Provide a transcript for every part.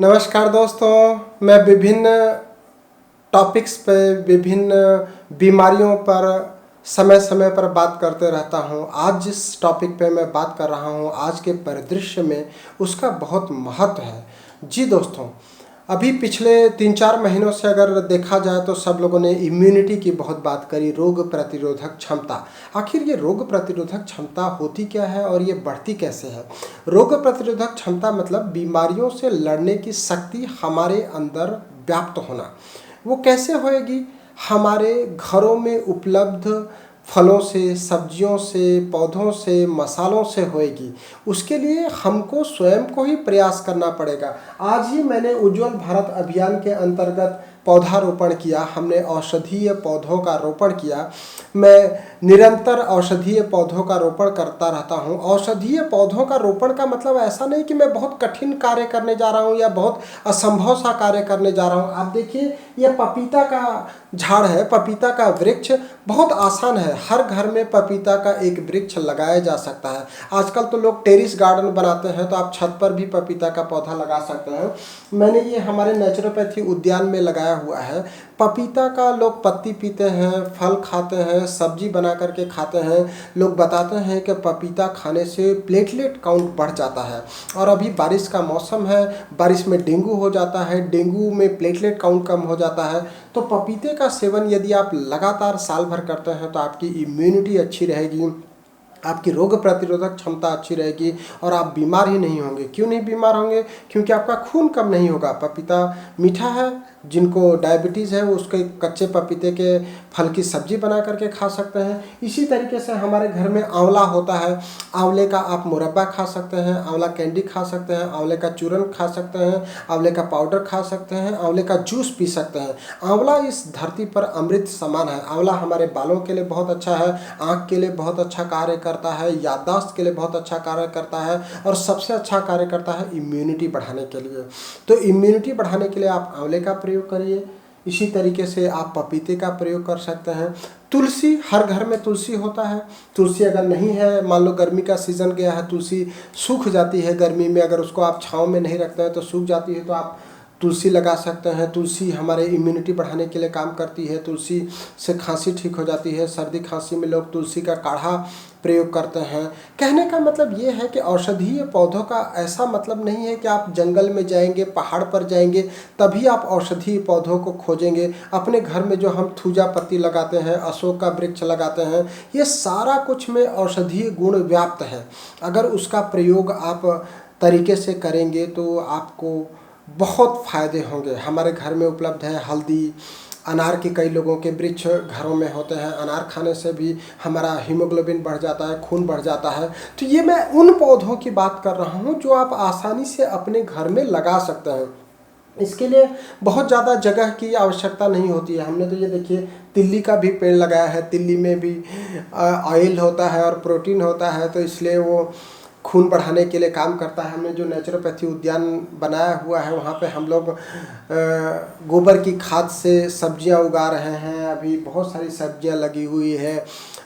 नमस्कार दोस्तों, मैं विभिन्न टॉपिक्स पे विभिन्न बीमारियों पर समय समय पर बात करते रहता हूँ। आज जिस टॉपिक पे मैं बात कर रहा हूँ, आज के परिदृश्य में उसका बहुत महत्व है। जी दोस्तों, अभी पिछले 3-4 महीनों से अगर देखा जाए तो सब लोगों ने इम्यूनिटी की बहुत बात करी, रोग प्रतिरोधक क्षमता। आखिर ये रोग प्रतिरोधक क्षमता होती क्या है और ये बढ़ती कैसे है? रोग प्रतिरोधक क्षमता मतलब बीमारियों से लड़ने की शक्ति हमारे अंदर व्याप्त होना। वो कैसे होएगी? हमारे घरों में उपलब्ध फलों से, सब्जियों से, पौधों से, मसालों से होएगी। उसके लिए हमको स्वयं को ही प्रयास करना पड़ेगा। आज ही मैंने उज्ज्वल भारत अभियान के अंतर्गत पौधारोपण किया। हमने औषधीय पौधों का रोपण किया। मैं निरंतर औषधीय पौधों का रोपण करता रहता हूँ। औषधीय पौधों का रोपण का मतलब ऐसा नहीं कि मैं बहुत कठिन कार्य करने जा रहा हूँ या बहुत असंभव सा कार्य करने जा रहा हूँ। आप देखिए, यह पपीता का झाड़ है, पपीता का वृक्ष बहुत आसान है। हर घर में पपीता का एक वृक्ष लगाया जा सकता है। आजकल तो लोग टेरिस गार्डन बनाते हैं, तो आप छत पर भी पपीता का पौधा लगा सकते हैं। मैंने ये हमारे नेचुरोपैथी उद्यान में लगाया हुआ है। पपीता का लोग पत्ती पीते हैं, फल खाते हैं, सब्जी बना करके खाते हैं। लोग बताते हैं कि पपीता खाने से प्लेटलेट काउंट बढ़ जाता है। और अभी बारिश का मौसम है, बारिश में डेंगू हो जाता है, डेंगू में प्लेटलेट काउंट कम हो जाता है। तो पपीते का सेवन यदि आप लगातार साल भर करते हैं तो आपकी इम्यूनिटी अच्छी रहेगी, आपकी रोग प्रतिरोधक क्षमता अच्छी रहेगी और आप बीमार ही नहीं होंगे। क्यों नहीं बीमार होंगे? क्योंकि आपका खून कम नहीं होगा। पपीता मीठा है, जिनको डायबिटीज़ है वो उसके कच्चे पपीते के फल की सब्जी बना करके खा सकते हैं। इसी तरीके से हमारे घर में आंवला होता है। आंवले का आप मुरब्बा खा सकते हैं, आंवला कैंडी खा सकते हैं, आंवले का चूरन खा सकते हैं, आंवले का पाउडर खा सकते हैं, आंवले का जूस पी सकते हैं। आंवला इस धरती पर अमृत समान है। आंवला हमारे बालों के लिए बहुत अच्छा है, आँख के लिए बहुत अच्छा कार्य करता है, याददाश्त के लिए बहुत अच्छा कार्य करता है और सबसे अच्छा कार्य करता है इम्यूनिटी बढ़ाने के लिए। तो इम्यूनिटी बढ़ाने के लिए आप आंवले का प्रयोग करिए। इसी तरीके से आप पपीते का प्रयोग कर सकते हैं। तुलसी, हर घर में तुलसी होता है। तुलसी अगर नहीं है, मान लो गर्मी का सीज़न गया है, तुलसी सूख जाती है गर्मी में, अगर उसको आप छाँव में नहीं रखते हैं तो सूख जाती है, तो आप तुलसी लगा सकते हैं। तुलसी हमारे इम्यूनिटी बढ़ाने के लिए काम करती है। तुलसी से खांसी ठीक हो जाती है। सर्दी खांसी में लोग तुलसी का काढ़ा प्रयोग करते हैं। कहने का मतलब ये है कि औषधीय पौधों का ऐसा मतलब नहीं है कि आप जंगल में जाएंगे, पहाड़ पर जाएंगे तभी आप औषधीय पौधों को खोजेंगे। अपने घर में जो हम थूजा पत्ती लगाते हैं, अशोक का वृक्ष लगाते हैं, ये सारा कुछ में औषधीय गुण व्याप्त है। अगर उसका प्रयोग आप तरीके से करेंगे तो आपको बहुत फ़ायदे होंगे। हमारे घर में उपलब्ध है हल्दी, अनार के कई लोगों के वृक्ष घरों में होते हैं। अनार खाने से भी हमारा हीमोग्लोबिन बढ़ जाता है, खून बढ़ जाता है। तो ये मैं उन पौधों की बात कर रहा हूँ जो आप आसानी से अपने घर में लगा सकते हैं। इसके लिए बहुत ज़्यादा जगह की आवश्यकता नहीं होती है। हमने तो ये देखिए, तिल्ली का भी पेड़ लगाया है। तिल्ली में भी ऑयल होता है और प्रोटीन होता है, तो इसलिए वो खून बढ़ाने के लिए काम करता है। हमने जो नेचुरोपैथी उद्यान बनाया हुआ है, वहाँ पे हम लोग गोबर की खाद से सब्जियां उगा रहे हैं। अभी बहुत सारी सब्जियां लगी हुई है,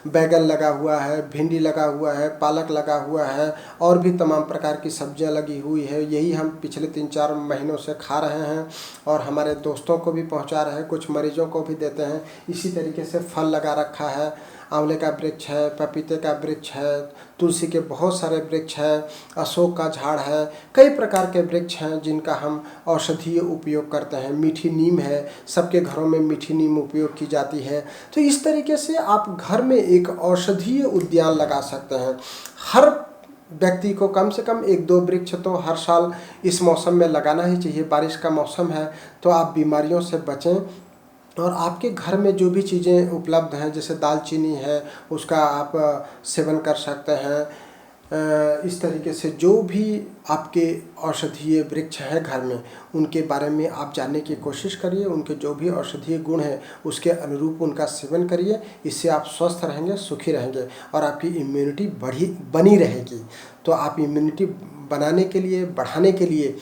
बैगन लगा हुआ है, भिंडी लगा हुआ है, पालक लगा हुआ है और भी तमाम प्रकार की सब्जियां लगी हुई है। यही हम पिछले 3-4 महीनों से खा रहे हैं और हमारे दोस्तों को भी पहुंचा रहे हैं, कुछ मरीजों को भी देते हैं। इसी तरीके से फल लगा रखा है। आंवले का वृक्ष है, पपीते का वृक्ष है, तुलसी के बहुत सारे वृक्ष हैं, अशोक का झाड़ है, कई प्रकार के वृक्ष हैं जिनका हम औषधीय उपयोग करते हैं। मीठी नीम है, सबके घरों में मीठी नीम उपयोग की जाती है। तो इस तरीके से आप घर में एक औषधीय उद्यान लगा सकते हैं। हर व्यक्ति को कम से कम 1-2 वृक्ष तो हर साल इस मौसम में लगाना ही चाहिए। बारिश का मौसम है तो आप बीमारियों से बचें और आपके घर में जो भी चीज़ें उपलब्ध हैं, जैसे दालचीनी है, उसका आप सेवन कर सकते हैं। इस तरीके से जो भी आपके औषधीय वृक्ष हैं घर में, उनके बारे में आप जानने की कोशिश करिए। उनके जो भी औषधीय गुण हैं उसके अनुरूप उनका सेवन करिए। इससे आप स्वस्थ रहेंगे, सुखी रहेंगे और आपकी इम्यूनिटी बनी रहेगी। तो आप इम्यूनिटी बनाने के लिए, बढ़ाने के लिए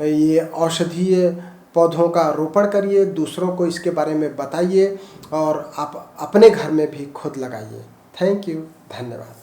ये औषधीय पौधों का रोपण करिए, दूसरों को इसके बारे में बताइए और आप अपने घर में भी खुद लगाइए। थैंक यू, धन्यवाद।